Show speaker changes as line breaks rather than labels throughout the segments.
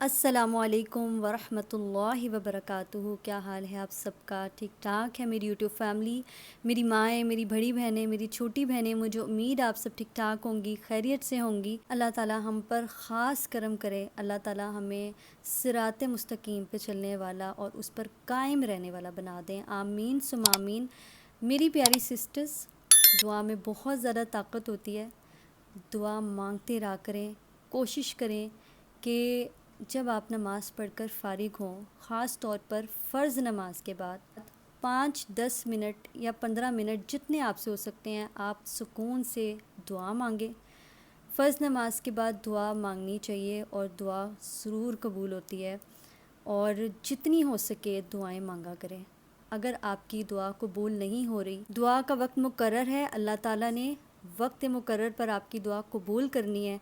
السلام علیکم ورحمۃ اللہ وبرکاتہ۔ کیا حال ہے آپ سب کا؟ ٹھیک ٹھاک ہے میری یوٹیوب فیملی، میری مائیں، میری بڑی بہنیں، میری چھوٹی بہنیں، مجھے امید آپ سب ٹھیک ٹھاک ہوں گی، خیریت سے ہوں گی۔ اللہ تعالیٰ ہم پر خاص کرم کرے، اللہ تعالیٰ ہمیں صراط مستقیم پہ چلنے والا اور اس پر قائم رہنے والا بنا دیں، آمین ثم آمین۔ میری پیاری سسٹرز، دعا میں بہت زیادہ طاقت ہوتی ہے، دعا مانگتے رہا کریں، کوشش کریں کہ جب آپ نماز پڑھ کر فارغ ہوں، خاص طور پر فرض نماز کے بعد 5-10 منٹ یا 15 منٹ جتنے آپ سے ہو سکتے ہیں، آپ سکون سے دعا مانگیں۔ فرض نماز کے بعد دعا مانگنی چاہیے اور دعا ضرور قبول ہوتی ہے، اور جتنی ہو سکے دعائیں مانگا کریں۔ اگر آپ کی دعا قبول نہیں ہو رہی، دعا کا وقت مقرر ہے، اللہ تعالیٰ نے وقت مقرر پر آپ کی دعا قبول کرنی ہے۔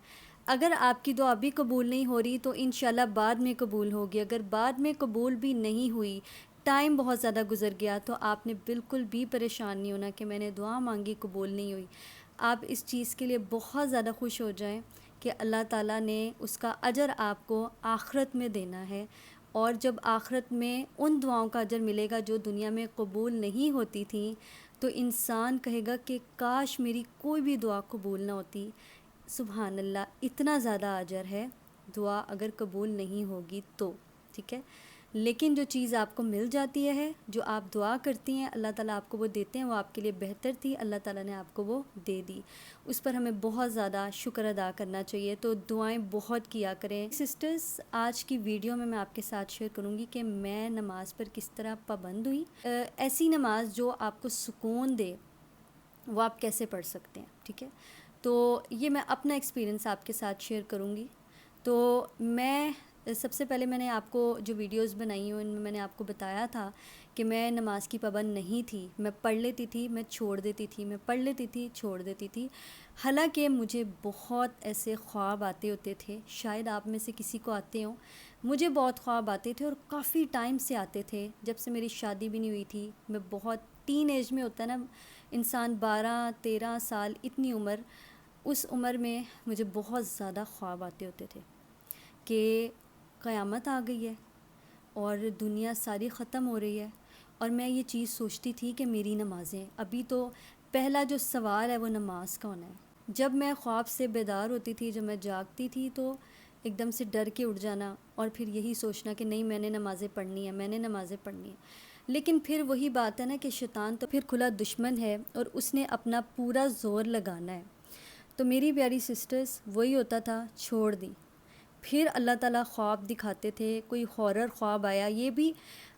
اگر آپ کی دعا ابھی قبول نہیں ہو رہی تو انشاءاللہ بعد میں قبول ہوگی۔ اگر بعد میں قبول بھی نہیں ہوئی، ٹائم بہت زیادہ گزر گیا، تو آپ نے بالکل بھی پریشان نہیں ہونا کہ میں نے دعا مانگی قبول نہیں ہوئی۔ آپ اس چیز کے لیے بہت زیادہ خوش ہو جائیں کہ اللہ تعالیٰ نے اس کا اجر آپ کو آخرت میں دینا ہے، اور جب آخرت میں ان دعاؤں کا اجر ملے گا جو دنیا میں قبول نہیں ہوتی تھیں، تو انسان کہے گا کہ کاش میری کوئی بھی دعا قبول نہ ہوتی۔ سبحان اللہ، اتنا زیادہ اجر ہے دعا اگر قبول نہیں ہوگی تو، ٹھیک ہے۔ لیکن جو چیز آپ کو مل جاتی ہے، جو آپ دعا کرتی ہیں، اللہ تعالیٰ آپ کو وہ دیتے ہیں، وہ آپ کے لیے بہتر تھی، اللہ تعالیٰ نے آپ کو وہ دے دی، اس پر ہمیں بہت زیادہ شکر ادا کرنا چاہیے۔ تو دعائیں بہت کیا کریں سسٹرز۔ آج کی ویڈیو میں آپ کے ساتھ شیئر کروں گی کہ میں نماز پر کس طرح پابند ہوئی۔ ایسی نماز جو آپ کو سکون دے، وہ آپ کیسے پڑھ سکتے ہیں، ٹھیک ہے۔ تو یہ میں اپنا ایکسپیرینس آپ کے ساتھ شیئر کروں گی۔ تو میں سب سے پہلے میں نے آپ کو جو ویڈیوز بنائی ہوں ان میں نے آپ کو بتایا تھا کہ میں نماز کی پابند نہیں تھی، میں پڑھ لیتی تھی، میں چھوڑ دیتی تھی، میں پڑھ لیتی تھی، چھوڑ دیتی تھی۔ حالانکہ مجھے بہت ایسے خواب آتے ہوتے تھے، شاید آپ میں سے کسی کو آتے ہوں، مجھے بہت خواب آتے تھے اور کافی ٹائم سے آتے تھے، جب سے میری شادی بھی نہیں ہوئی تھی۔ میں بہت ٹین ایج میں ہوتا ہے نا انسان، 12-13 سال، اتنی عمر، اس عمر میں مجھے بہت زیادہ خواب آتے ہوتے تھے کہ قیامت آ گئی ہے اور دنیا ساری ختم ہو رہی ہے، اور میں یہ چیز سوچتی تھی کہ میری نمازیں، ابھی تو پہلا جو سوال ہے وہ نماز کا ہونا ہے۔ جب میں خواب سے بیدار ہوتی تھی، جب میں جاگتی تھی، تو ایک دم سے ڈر کے اٹھ جانا اور پھر یہی سوچنا کہ نہیں، میں نے نمازیں پڑھنی ہیں، میں نے نمازیں پڑھنی ہیں۔ لیکن پھر وہی بات ہے نا کہ شیطان تو پھر کھلا دشمن ہے اور اس نے اپنا پورا زور لگانا ہے۔ تو میری پیاری سسٹرز، وہی ہوتا تھا، چھوڑ دی۔ پھر اللہ تعالیٰ خواب دکھاتے تھے، کوئی ہارر خواب آیا، یہ بھی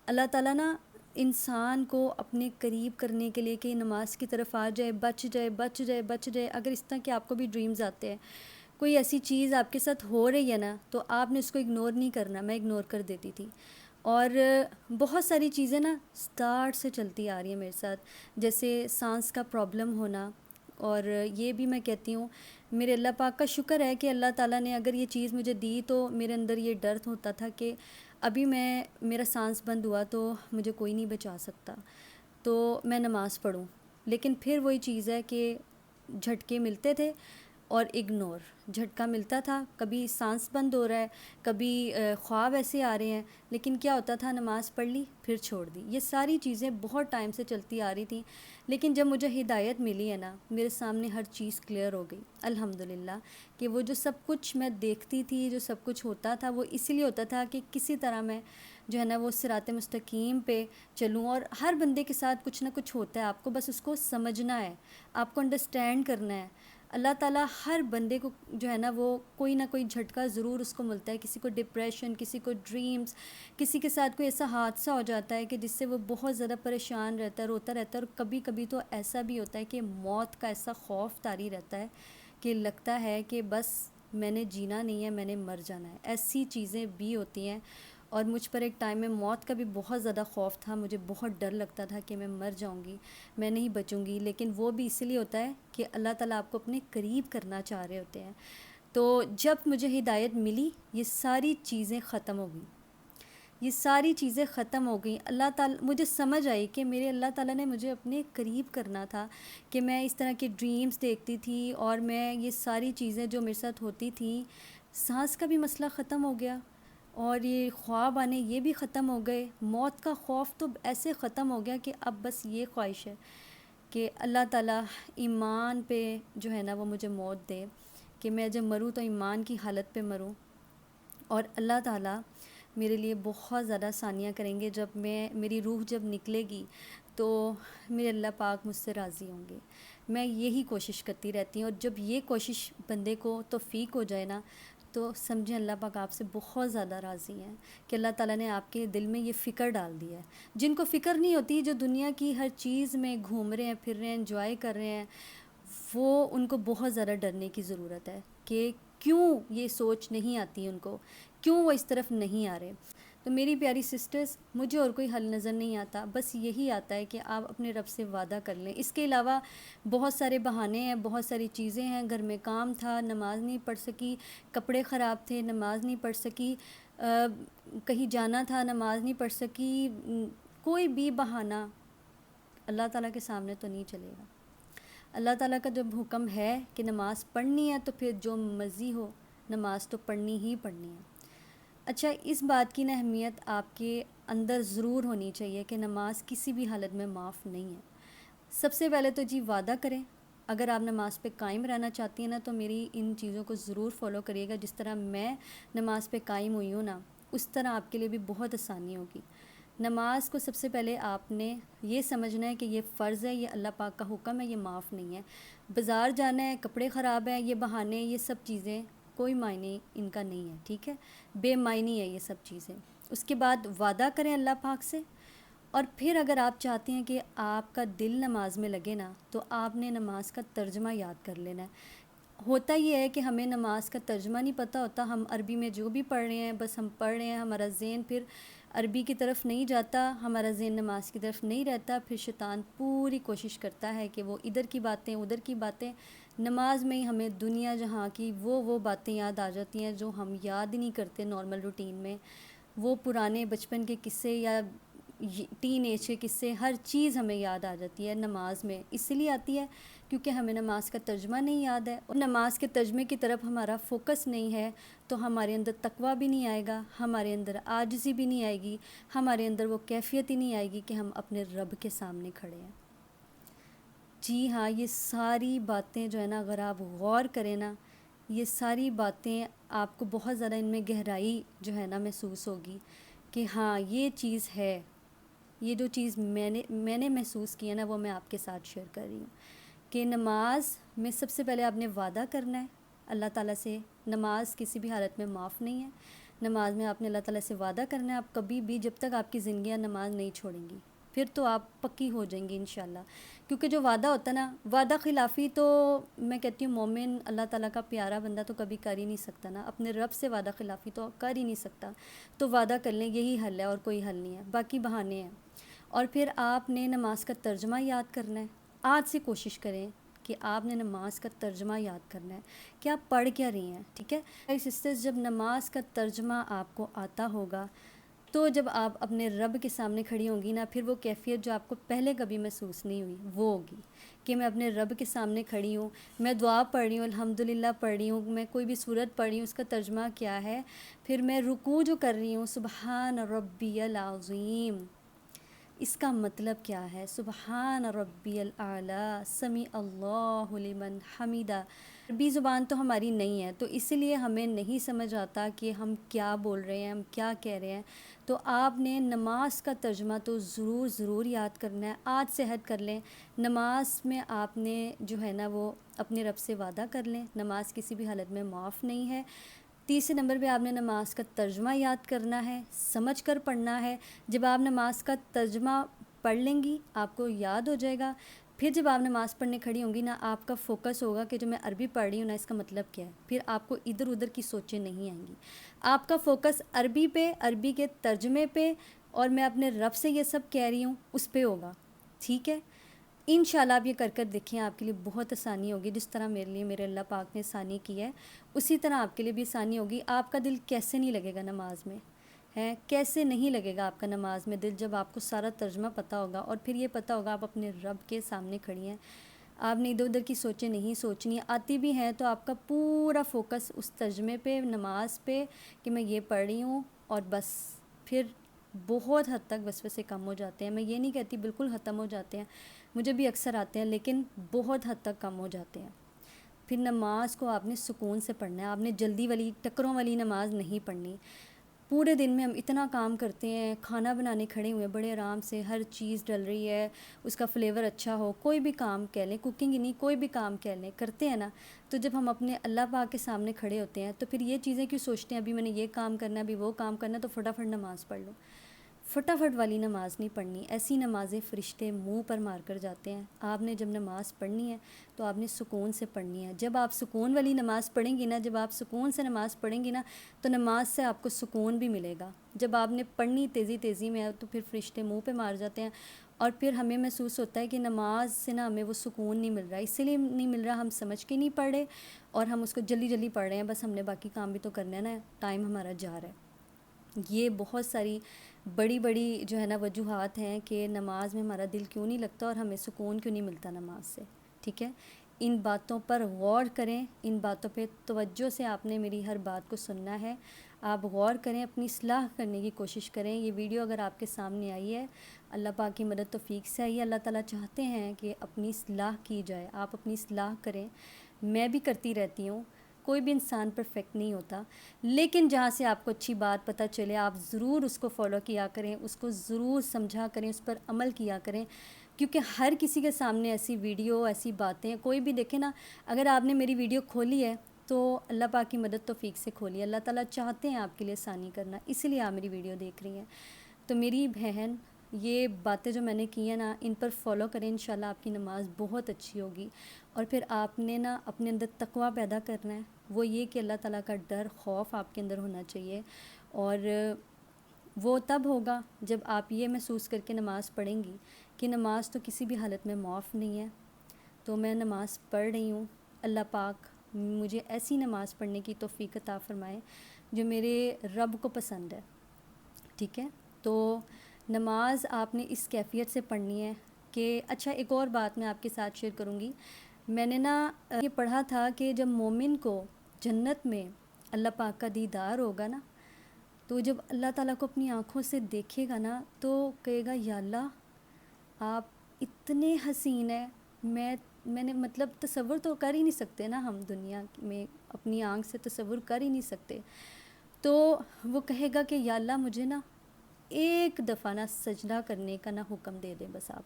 اللہ تعالیٰ نا انسان کو اپنے قریب کرنے کے لیے کہ نماز کی طرف آ جائے، بچ جائے، بچ جائے، بچ جائے۔ اگر اس طرح کہ آپ کو بھی ڈریمز آتے ہیں، کوئی ایسی چیز آپ کے ساتھ ہو رہی ہے نا، تو آپ نے اس کو اگنور نہیں کرنا۔ میں اگنور کر دیتی تھی، اور بہت ساری چیزیں نا سٹارٹ سے چلتی آ رہی ہیں میرے ساتھ، جیسے سانس کا پرابلم ہونا، اور یہ بھی میں کہتی ہوں میرے اللہ پاک کا شکر ہے کہ اللہ تعالیٰ نے اگر یہ چیز مجھے دی، تو میرے اندر یہ ڈر ہوتا تھا کہ ابھی میرا سانس بند ہوا تو مجھے کوئی نہیں بچا سکتا، تو میں نماز پڑھوں۔ لیکن پھر وہی چیز ہے کہ جھٹکے ملتے تھے اور اگنور، جھٹکا ملتا تھا، کبھی سانس بند ہو رہا ہے، کبھی خواب ایسے آ رہے ہیں، لیکن کیا ہوتا تھا، نماز پڑھ لی پھر چھوڑ دی۔ یہ ساری چیزیں بہت ٹائم سے چلتی آ رہی تھیں، لیکن جب مجھے ہدایت ملی ہے نا، میرے سامنے ہر چیز کلیئر ہو گئی الحمدللہ، کہ وہ جو سب کچھ میں دیکھتی تھی، جو سب کچھ ہوتا تھا، وہ اسی لیے ہوتا تھا کہ کسی طرح میں جو ہے نا وہ صراط مستقیم پہ چلوں۔ اور ہر بندے کے ساتھ کچھ نہ کچھ ہوتا ہے، آپ کو بس اس کو سمجھنا ہے، آپ کو انڈرسٹینڈ کرنا ہے۔ اللہ تعالیٰ ہر بندے کو جو ہے نا وہ کوئی نہ کوئی جھٹکا ضرور اس کو ملتا ہے، کسی کو ڈپریشن، کسی کو ڈریمز، کسی کے ساتھ کوئی ایسا حادثہ ہو جاتا ہے کہ جس سے وہ بہت زیادہ پریشان رہتا ہے، روتا رہتا ہے، اور کبھی کبھی تو ایسا بھی ہوتا ہے کہ موت کا ایسا خوف طاری رہتا ہے کہ لگتا ہے کہ بس میں نے جینا نہیں ہے، میں نے مر جانا ہے۔ ایسی چیزیں بھی ہوتی ہیں، اور مجھ پر ایک ٹائم میں موت کا بھی بہت زیادہ خوف تھا، مجھے بہت ڈر لگتا تھا کہ میں مر جاؤں گی، میں نہیں بچوں گی، لیکن وہ بھی اسی لیے ہوتا ہے کہ اللہ تعالیٰ آپ کو اپنے قریب کرنا چاہ رہے ہوتے ہیں۔ تو جب مجھے ہدایت ملی، یہ ساری چیزیں ختم ہو گئیں، یہ ساری چیزیں ختم ہو گئیں۔ اللہ تعالیٰ، مجھے سمجھ آئی کہ میرے اللہ تعالیٰ نے مجھے اپنے قریب کرنا تھا، کہ میں اس طرح کے ڈریمز دیکھتی تھی، اور میں یہ ساری چیزیں جو میرے ساتھ ہوتی تھیں، سانس کا بھی مسئلہ ختم ہو گیا، اور یہ خواب آنے یہ بھی ختم ہو گئے، موت کا خوف تو ایسے ختم ہو گیا کہ اب بس یہ خواہش ہے کہ اللہ تعالیٰ ایمان پہ جو ہے نا وہ مجھے موت دے، کہ میں جب مروں تو ایمان کی حالت پہ مروں، اور اللہ تعالیٰ میرے لیے بہت زیادہ آسانیاں کریں گے. جب میری روح جب نکلے گی تو میرے اللہ پاک مجھ سے راضی ہوں گے. میں یہی کوشش کرتی رہتی ہوں، اور جب یہ کوشش بندے کو توفیق ہو جائے نا تو سمجھیں اللہ پاک آپ سے بہت زیادہ راضی ہیں کہ اللہ تعالیٰ نے آپ کے دل میں یہ فکر ڈال دی ہے. جن کو فکر نہیں ہوتی، جو دنیا کی ہر چیز میں گھوم رہے ہیں، پھر رہے ہیں، انجوائے کر رہے ہیں، وہ ان کو بہت زیادہ ڈرنے کی ضرورت ہے کہ کیوں یہ سوچ نہیں آتی ان کو، کیوں وہ اس طرف نہیں آ رہے. تو میری پیاری سسٹرز، مجھے اور کوئی حل نظر نہیں آتا، بس یہی آتا ہے کہ آپ اپنے رب سے وعدہ کر لیں. اس کے علاوہ بہت سارے بہانے ہیں، بہت ساری چیزیں ہیں. گھر میں کام تھا، نماز نہیں پڑھ سکی، کپڑے خراب تھے، نماز نہیں پڑھ سکی، کہیں جانا تھا، نماز نہیں پڑھ سکی. کوئی بھی بہانہ اللہ تعالیٰ کے سامنے تو نہیں چلے گا. اللہ تعالیٰ کا جب حکم ہے کہ نماز پڑھنی ہے تو پھر جو مرضی ہو نماز تو پڑھنی ہی پڑھنی ہے. اچھا، اس بات کی اہمیت آپ کے اندر ضرور ہونی چاہیے کہ نماز کسی بھی حالت میں معاف نہیں ہے. سب سے پہلے تو جی وعدہ کریں، اگر آپ نماز پہ قائم رہنا چاہتی ہیں نا تو میری ان چیزوں کو ضرور فالو کریے گا. جس طرح میں نماز پہ قائم ہوئی ہوں نا، اس طرح آپ کے لیے بھی بہت آسانی ہوگی. نماز کو سب سے پہلے آپ نے یہ سمجھنا ہے کہ یہ فرض ہے، یہ اللہ پاک کا حکم ہے، یہ معاف نہیں ہے. بازار جانا ہے، کپڑے خراب ہیں، یہ بہانے، یہ سب چیزیں کوئی معنی ان کا نہیں ہے، ٹھیک ہے، بے معنی ہے یہ سب چیزیں. اس کے بعد وعدہ کریں اللہ پاک سے، اور پھر اگر آپ چاہتے ہیں کہ آپ کا دل نماز میں لگے نا تو آپ نے نماز کا ترجمہ یاد کر لینا ہے. ہوتا یہ ہے کہ ہمیں نماز کا ترجمہ نہیں پتہ ہوتا، ہم عربی میں جو بھی پڑھ رہے ہیں بس ہم پڑھ رہے ہیں، ہمارا ذہن پھر عربی کی طرف نہیں جاتا، ہمارا ذہن نماز کی طرف نہیں رہتا. پھر شیطان پوری کوشش کرتا ہے کہ وہ ادھر کی باتیں ادھر کی باتیں، نماز میں ہی ہمیں دنیا جہاں کی وہ باتیں یاد آ جاتی ہیں جو ہم یاد ہی نہیں کرتے نارمل روٹین میں. وہ پرانے بچپن کے قصے یا ٹین ایج کے قصے، ہر چیز ہمیں یاد آ جاتی ہے نماز میں. اس لیے آتی ہے کیونکہ ہمیں نماز کا ترجمہ نہیں یاد ہے، اور نماز کے ترجمے کی طرف ہمارا فوکس نہیں ہے تو ہمارے اندر تقویٰ بھی نہیں آئے گا، ہمارے اندر عاجزی بھی نہیں آئے گی، ہمارے اندر وہ کیفیت ہی نہیں آئے گی کہ ہم اپنے رب کے سامنے کھڑے ہیں. جی ہاں، یہ ساری باتیں جو ہے نا اگر آپ غور کریں نا، یہ ساری باتیں آپ کو بہت زیادہ ان میں گہرائی جو ہے نا محسوس ہوگی کہ ہاں یہ چیز ہے. یہ جو چیز میں نے محسوس کی ہے نا وہ میں آپ کے ساتھ شیئر کر رہی ہوں کہ نماز میں سب سے پہلے آپ نے وعدہ کرنا ہے اللہ تعالیٰ سے. نماز کسی بھی حالت میں معاف نہیں ہے. نماز میں آپ نے اللہ تعالیٰ سے وعدہ کرنا ہے، آپ کبھی بھی جب تک آپ کی زندگیاں نماز نہیں چھوڑیں گی پھر تو آپ پکی ہو جائیں گی انشاءاللہ. کیونکہ جو وعدہ ہوتا ہے نا، وعدہ خلافی تو میں کہتی ہوں مومن اللہ تعالیٰ کا پیارا بندہ تو کبھی کر ہی نہیں سکتا نا، اپنے رب سے وعدہ خلافی تو کر ہی نہیں سکتا. تو وعدہ کر لیں، یہی حل ہے اور کوئی حل نہیں ہے، باقی بہانے ہیں. اور پھر آپ نے نماز کا ترجمہ یاد کرنا ہے. آج سے کوشش کریں کہ آپ نے نماز کا ترجمہ یاد کرنا ہے کہ آپ پڑھ کیا رہی ہیں، ٹھیک ہے. سسٹرز، جب نماز کا ترجمہ آپ کو آتا ہوگا تو جب آپ اپنے رب کے سامنے کھڑی ہوں گی نا، پھر وہ کیفیت جو آپ کو پہلے کبھی محسوس نہیں ہوئی وہ ہوگی کہ میں اپنے رب کے سامنے کھڑی ہوں، میں دعا پڑھ رہی ہوں، الحمدللہ پڑھ رہی ہوں، میں کوئی بھی صورت پڑھ رہی ہوں اس کا ترجمہ کیا ہے، پھر میں رکوع جو کر رہی ہوں سبحان ربی العظیم، اس کا مطلب کیا ہے، سبحان ربی الاعلیٰ سمیع اللہ لمن حمیدہ. عربی زبان تو ہماری نہیں ہے تو اس لیے ہمیں نہیں سمجھ آتا کہ ہم کیا بول رہے ہیں، ہم کیا کہہ رہے ہیں. تو آپ نے نماز کا ترجمہ تو ضرور یاد کرنا ہے. آج سے عہد کر لیں، نماز میں آپ نے جو ہے نا وہ اپنے رب سے وعدہ کر لیں، نماز کسی بھی حالت میں معاف نہیں ہے. تیسرے نمبر پہ آپ نے نماز کا ترجمہ یاد کرنا ہے، سمجھ کر پڑھنا ہے. جب آپ نماز کا ترجمہ پڑھ لیں گی آپ کو یاد ہو جائے گا. پھر جب آپ نماز پڑھنے کھڑی ہوں گی نا، آپ کا فوکس ہوگا کہ جو میں عربی پڑھ رہی ہوں نا اس کا مطلب کیا ہے. پھر آپ کو ادھر ادھر کی سوچیں نہیں آئیں گی، آپ کا فوکس عربی پہ، عربی کے ترجمے پہ، اور میں اپنے رب سے یہ سب کہہ رہی ہوں اس پہ ہوگا. ٹھیک ہے، انشاءاللہ آپ یہ کر دیکھیں، آپ کے لیے بہت آسانی ہوگی. جس طرح میرے لیے میرے اللہ پاک نے آسانی کی ہے اسی طرح آپ کے لیے بھی آسانی ہوگی. آپ کا دل کیسے نہیں لگے گا نماز میں، ہے کیسے نہیں لگے گا آپ کا نماز میں دل، جب آپ کو سارا ترجمہ پتہ ہوگا اور پھر یہ پتہ ہوگا آپ اپنے رب کے سامنے کھڑی ہیں. آپ نے ادھر ادھر کی سوچیں نہیں سوچنی، آتی بھی ہیں تو آپ کا پورا فوکس اس ترجمے پہ، نماز پہ کہ میں یہ پڑھ رہی ہوں اور بس پھر بہت حد تک وسوسے کم ہو جاتے ہیں. میں یہ نہیں کہتی بالکل ختم ہو جاتے ہیں، مجھے بھی اکثر آتے ہیں، لیکن بہت حد تک کم ہو جاتے ہیں. پھر نماز کو آپ نے سکون سے پڑھنا ہے، آپ نے جلدی والی ٹکروں والی نماز نہیں پڑھنی. پورے دن میں ہم اتنا کام کرتے ہیں، کھانا بنانے کھڑے ہوئے بڑے آرام سے، ہر چیز ڈل رہی ہے، اس کا فلیور اچھا ہو، کوئی بھی کام کہہ لیں، کوکنگ ہی نہیں کوئی بھی کام کہہ لیں، کرتے ہیں نا. تو جب ہم اپنے اللہ پاک کے سامنے کھڑے ہوتے ہیں تو پھر یہ چیزیں کیوں سوچتے ہیں ابھی میں نے یہ کام کرنا ہے، ابھی وہ کام کرنا ہے، تو فٹافٹ نماز پڑھ لو. فٹافٹ والی نماز نہیں پڑھنی. ایسی نمازیں فرشتے منہ پر مار کر جاتے ہیں. آپ نے جب نماز پڑھنی ہے تو آپ نے سکون سے پڑھنی ہے. جب آپ سکون والی نماز پڑھیں گی نا، جب آپ سکون سے نماز پڑھیں گی نا، تو نماز سے آپ کو سکون بھی ملے گا. جب آپ نے پڑھنی تیزی میں تو پھر فرشتے منہ پہ مار جاتے ہیں، اور پھر ہمیں محسوس ہوتا ہے کہ نماز سے نا ہمیں وہ سکون نہیں مل رہا. اسی لیے نہیں مل رہا، ہم سمجھ کے نہیں پڑھ رہے، اور ہم اس کو جلدی پڑھ رہے ہیں. بس ہم نے باقی کام بھی تو کرنا ہے نا، ٹائم ہمارا جا رہا ہے. یہ بہت ساری بڑی جو ہے نا وجوہات ہیں کہ نماز میں ہمارا دل کیوں نہیں لگتا اور ہمیں سکون کیوں نہیں ملتا نماز سے. ٹھیک ہے، ان باتوں پر غور کریں، ان باتوں پہ توجہ سے آپ نے میری ہر بات کو سننا ہے. آپ غور کریں، اپنی اصلاح کرنے کی کوشش کریں. یہ ویڈیو اگر آپ کے سامنے آئی ہے، اللہ پاک کی مدد توفیق سے آئی ہے. اللہ تعالیٰ چاہتے ہیں کہ اپنی اصلاح کی جائے، آپ اپنی اصلاح کریں. میں بھی کرتی رہتی ہوں، کوئی بھی انسان پرفیکٹ نہیں ہوتا، لیکن جہاں سے آپ کو اچھی بات پتہ چلے آپ ضرور اس کو فالو کیا کریں، اس کو ضرور سمجھا کریں، اس پر عمل کیا کریں. کیونکہ ہر کسی کے سامنے ایسی ویڈیو، ایسی باتیں کوئی بھی دیکھے نا. اگر آپ نے میری ویڈیو کھولی ہے تو اللہ پاک کی مدد توفیق سے کھولی ہے. اللہ تعالیٰ چاہتے ہیں آپ کے لیے آسانی کرنا، اسی لیے آپ میری ویڈیو دیکھ رہی ہیں. تو میری بہن، یہ باتیں جو میں نے کی ہیں نا، ان پر فالو کریں، انشاءاللہ آپ کی نماز بہت اچھی ہوگی. اور پھر آپ نے نا اپنے اندر تقویٰ پیدا کرنا ہے. وہ یہ کہ اللہ تعالیٰ کا ڈر، خوف آپ کے اندر ہونا چاہیے. اور وہ تب ہوگا جب آپ یہ محسوس کر کے نماز پڑھیں گی کہ نماز تو کسی بھی حالت میں معاف نہیں ہے. تو میں نماز پڑھ رہی ہوں، اللہ پاک مجھے ایسی نماز پڑھنے کی توفیق عطا فرمائے جو میرے رب کو پسند ہے. ٹھیک ہے، تو نماز آپ نے اس کیفیت سے پڑھنی ہے کہ اچھا ایک اور بات میں آپ کے ساتھ شیئر کروں گی. میں نے نا یہ پڑھا تھا کہ جب مومن کو جنت میں اللہ پاک کا دیدار ہوگا نا، تو جب اللہ تعالیٰ کو اپنی آنکھوں سے دیکھے گا نا تو کہے گا یا اللہ آپ اتنے حسین ہیں. میں نے مطلب تصور تو کر ہی نہیں سکتے نا، ہم دنیا میں اپنی آنکھ سے تصور کر ہی نہیں سکتے. تو وہ کہے گا کہ یا اللہ مجھے نا ایک دفعہ نا سجدہ کرنے کا نا حکم دے دیں بس آپ.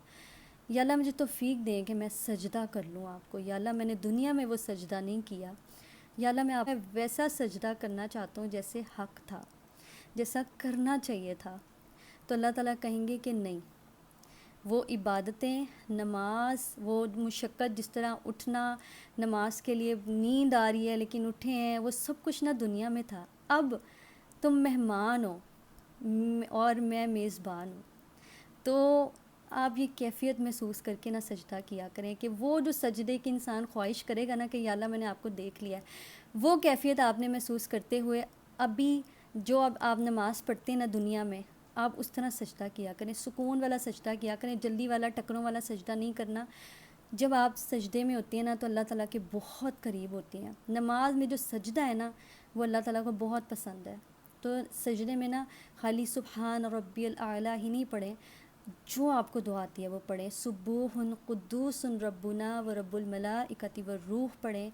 یا اللہ مجھے توفیق دیں کہ میں سجدہ کر لوں آپ کو. یا اللہ میں نے دنیا میں وہ سجدہ نہیں کیا. یا اللہ میں آپ ویسا سجدہ کرنا چاہتا ہوں جیسے حق تھا، جیسا کرنا چاہیے تھا. تو اللہ تعالیٰ کہیں گے کہ نہیں، وہ عبادتیں، نماز، وہ مشقت، جس طرح اٹھنا، نماز کے لیے نیند آ رہی ہے لیکن اٹھے ہیں، وہ سب کچھ نہ دنیا میں تھا. اب تم مہمان ہو اور میں میزبان ہوں. تو آپ یہ کیفیت محسوس کر کے نہ سجدہ کیا کریں کہ وہ جو سجدے کی انسان خواہش کرے گا نا کہ یا اللہ میں نے آپ کو دیکھ لیا ہے، وہ کیفیت آپ نے محسوس کرتے ہوئے ابھی جو اب آپ نماز پڑھتے ہیں نا دنیا میں، آپ اس طرح سجدہ کیا کریں، سکون والا سجدہ کیا کریں، جلدی والا ٹکروں والا سجدہ نہیں کرنا. جب آپ سجدے میں ہوتی ہیں نا تو اللہ تعالیٰ کے بہت قریب ہوتی ہیں. نماز میں جو سجدہ ہے نا وہ اللہ تعالیٰ کو بہت پسند ہے. تو سجدے میں نا خالی سبحان ربی الاعلیٰ ہی نہیں پڑھیں، جو آپ کو دعا آتی ہے وہ پڑھیں. سبوح قدوس ربنا و رب الملائکۃ والروح پڑھیں.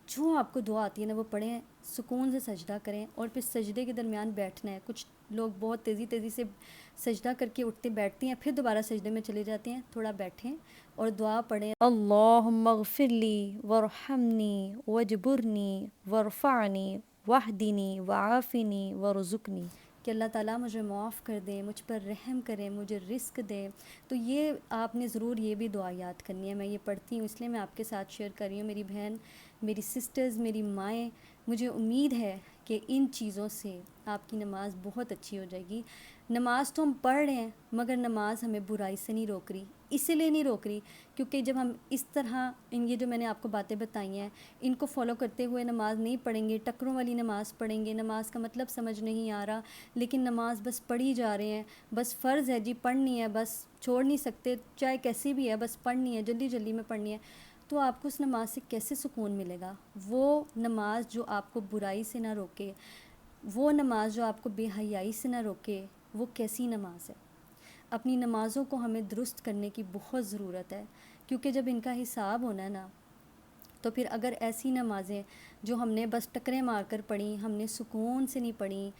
جو آپ کو دعا آتی ہے نا وہ پڑھیں، سکون سے سجدہ کریں. اور پھر سجدے کے درمیان بیٹھنا ہے. کچھ لوگ بہت تیزی سے سجدہ کر کے اٹھتے بیٹھتے ہیں، پھر دوبارہ سجدے میں چلے جاتے ہیں. تھوڑا بیٹھیں اور دعا پڑھیں، اللہم اغفر لی وارحمنی واجبرنی وارفعنی واہدنی وعافنی وارزقنی، کہ اللہ تعالیٰ مجھے معاف کر دیں، مجھ پر رحم کریں، مجھے رزق دیں. تو یہ آپ نے ضرور یہ بھی دعا یاد کرنی ہے. میں یہ پڑھتی ہوں اس لیے میں آپ کے ساتھ شیئر کر رہی ہوں. میری بہن، میری سسٹرز، میری مائیں، مجھے امید ہے کہ ان چیزوں سے آپ کی نماز بہت اچھی ہو جائے گی. نماز تو ہم پڑھ رہے ہیں مگر نماز ہمیں برائی سے نہیں روک رہی. اسی لیے نہیں روک رہی کیونکہ جب ہم اس طرح یہ جو میں نے آپ کو باتیں بتائی ہیں ان کو فالو کرتے ہوئے نماز نہیں پڑھیں گے، ٹکروں والی نماز پڑھیں گے، نماز کا مطلب سمجھ نہیں آ رہا لیکن نماز بس پڑھی جا رہے ہیں، بس فرض ہے جی پڑھنی ہے، بس چھوڑ نہیں سکتے چاہے کیسی بھی ہے، بس پڑھنی ہے، جلدی میں پڑھنی ہے. تو آپ کو اس نماز سے کیسے سکون ملے گا؟ وہ نماز جو آپ کو برائی سے نہ روکے، وہ نماز جو آپ کو بے حیائی سے نہ روکے وہ کیسی نماز ہے؟ اپنی نمازوں کو ہمیں درست کرنے کی بہت ضرورت ہے، کیونکہ جب ان کا حساب ہونا ہے نا، تو پھر اگر ایسی نمازیں جو ہم نے بس ٹکریں مار کر پڑھیں، ہم نے سکون سے نہیں پڑھیں،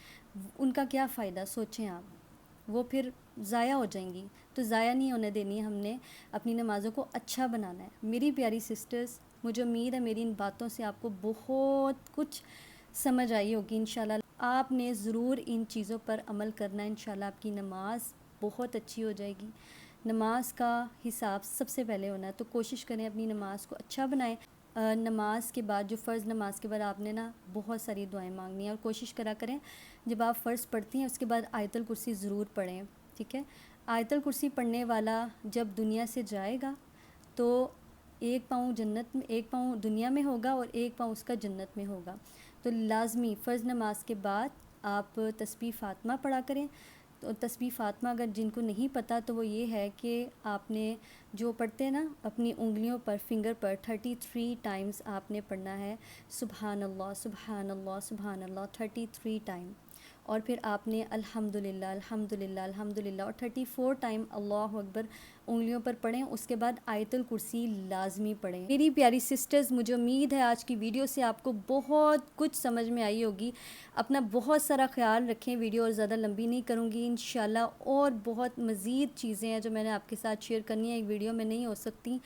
ان کا کیا فائدہ؟ سوچیں آپ، وہ پھر ضائع ہو جائیں گی۔ تو ضائع نہیں ہونے دینی ہے، ہم نے اپنی نمازوں کو اچھا بنانا ہے۔ میری پیاری سسٹرز، مجھے امید ہے میری ان باتوں سے آپ کو بہت کچھ سمجھ آئی ہوگی انشاءاللہ۔ آپ نے ضرور ان چیزوں پر عمل کرنا ہے، انشاءاللہ آپ کی نماز بہت اچھی ہو جائے گی۔ نماز کا حساب سب سے پہلے ہونا ہے، تو کوشش کریں اپنی نماز کو اچھا بنائیں۔ نماز کے بعد، جو فرض نماز کے بعد آپ نے نا بہت ساری دعائیں مانگنی ہیں، اور کوشش کرا کریں جب آپ فرض پڑھتی ہیں اس کے بعد آیت الکرسی ضرور پڑھیں، ٹھیک ہے؟ آیت الکرسی پڑھنے والا جب دنیا سے جائے گا تو ایک پاؤں جنت میں، ایک پاؤں دنیا میں ہوگا اور ایک پاؤں اس کا جنت میں ہوگا۔ تو لازمی فرض نماز کے بعد آپ تسبیح فاطمہ پڑھا کریں۔ تو تسبیح فاطمہ اگر جن کو نہیں پتہ تو وہ یہ ہے کہ آپ نے جو پڑھتے ہیں نا اپنی انگلیوں پر، فنگر پر 33 ٹائمز آپ نے پڑھنا ہے، سبحان اللہ سبحان اللہ سبحان اللہ 33 ٹائم، اور پھر آپ نے الحمدللہ الحمدللہ الحمدللہ اور 34 ٹائم اللہ اکبر انگلیوں پر پڑھیں۔ اس کے بعد آیت الکرسی لازمی پڑھیں۔ میری پیاری سسٹرز، مجھے امید ہے آج کی ویڈیو سے آپ کو بہت کچھ سمجھ میں آئی ہوگی۔ اپنا بہت سارا خیال رکھیں، ویڈیو اور زیادہ لمبی نہیں کروں گی انشاءاللہ، اور بہت مزید چیزیں ہیں جو میں نے آپ کے ساتھ شیئر کرنی ہے، ایک ویڈیو میں نہیں ہو سکتی۔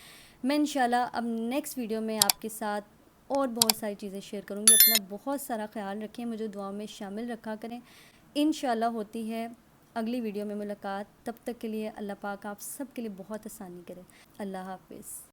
میں انشاءاللہ اب نیکسٹ ویڈیو میں آپ کے ساتھ اور بہت ساری چیزیں شیئر کروں گی۔ اپنا بہت سارا خیال رکھیں، مجھے دعاؤں میں شامل رکھا کریں۔ انشاءاللہ ہوتی ہے اگلی ویڈیو میں ملاقات، تب تک کے لیے اللہ پاک آپ سب کے لیے بہت آسانی کرے۔ اللہ حافظ۔